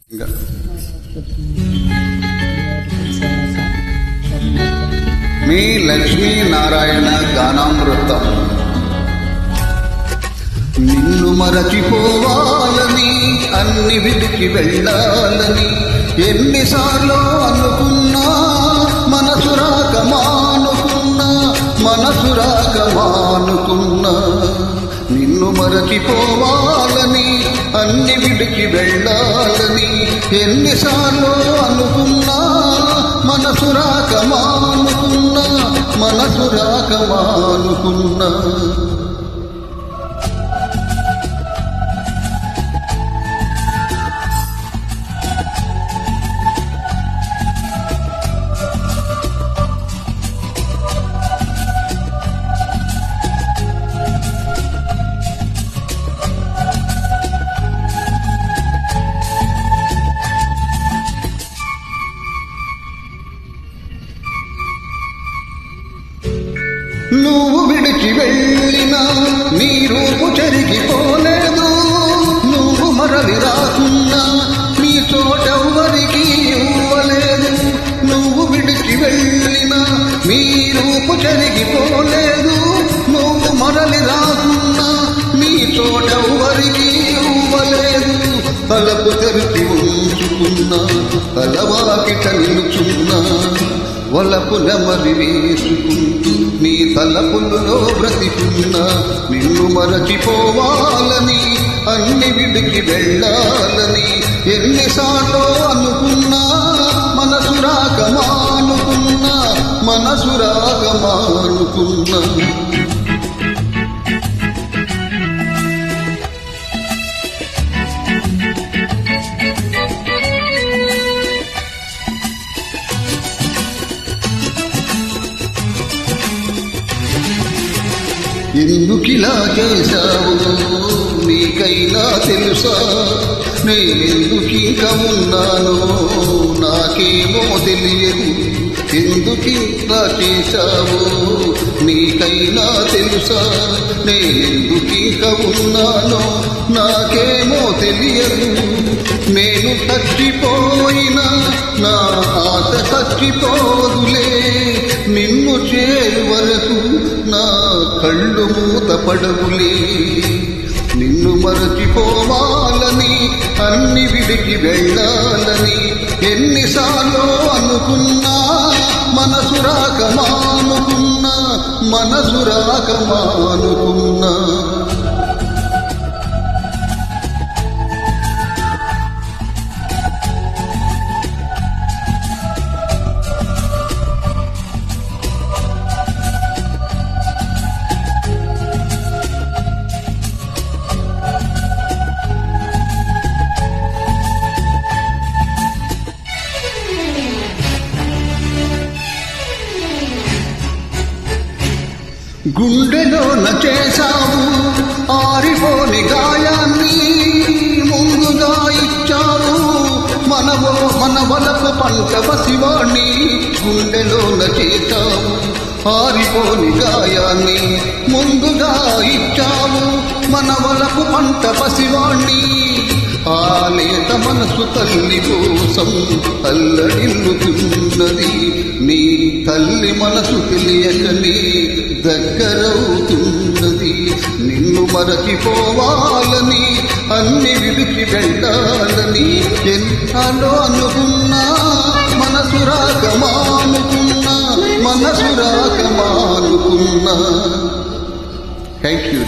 మీ లక్ష్మీనారాయణ గానామృతం. నిన్ను మరచిపోవాలని, అన్ని విడికి వెళ్ళాలని ఎన్నిసార్లు అనుకున్నా, మనసు రాక మానుకున్నా. నిన్ను మరచిపోవాలని, అన్ని విడికి వెళ్ళాలని ఎన్నిసార్లు అనుకున్నా, మనసు రాక మానుకున్నా. నువ్వు విడిచి వెళ్ళినా నీ రూపు చెరిగిపోలేదు. నువ్వు మరలి రాకున్నా నీ చోటెవ్వరికి ఇవ్వలేదు. నువ్వు విడిచి వెళ్ళినా నీ రూపు చెరిగిపోలేదు. నువ్వు మరలి రాకున్నా నీ చోటెవ్వరికి ఇవ్వలేదు. తలుపు తెరిచి ఉంచుకున్నా, తలవాకిట నిలుచున్నా, వలపు నెమలి వేసుకుంటూ నీ తలపుల్లో బ్రతికున్నా. నిన్ను మరచిపోవాలని, అన్ని విడికి వెళ్ళాలని ఎన్నిసార్లు అనుకున్నా, మనసు రాక మానుకున్నా. ఎందుకిలా చేశావు నీకైనా తెలుసా? నేనెందుకింక ఉన్నానో నాకేమో తెలియదు. ఎందుకిలా చేశావు నీకైనా తెలుసా? నేనెందుకింక ఉన్నానో నాకేమో తెలియదు. నేను చచ్చిపోయినా నా ఆశ చచ్చిపోదులే. నిన్ను చేరు వరకు నా కళ్ళు మూతపడవులే. నిన్ను మరచిపోవాలని, అన్ని విడికి వెళ్ళాలని ఎన్నిసార్లు అనుకున్నా, మనసు రాక మానుకున్నా. గుండెలోన చేశావు ఆరిపోని గాయాన్ని, ముందుగా ఇచ్చావు మన వలపు పంట పసివాణ్ణి. గుండెలోన చేశావు ఆరిపోని గాయాన్ని, ముందుగా ఇచ్చావు మన వలపు పంట పసివాణ్ణి. ఆ లేత మనసు తల్లి కోసం అల్లడిల్లుతున్నది. నీ తల్లి మనసు తెలియకనే దగ్గరవుతున్నది. నిన్ను మరచిపోవాలని, అన్ని విడిచి వెళ్ళాలని ఎంతలో అనుకున్నా, మనసు రాక మానుకున్నా. Thank you.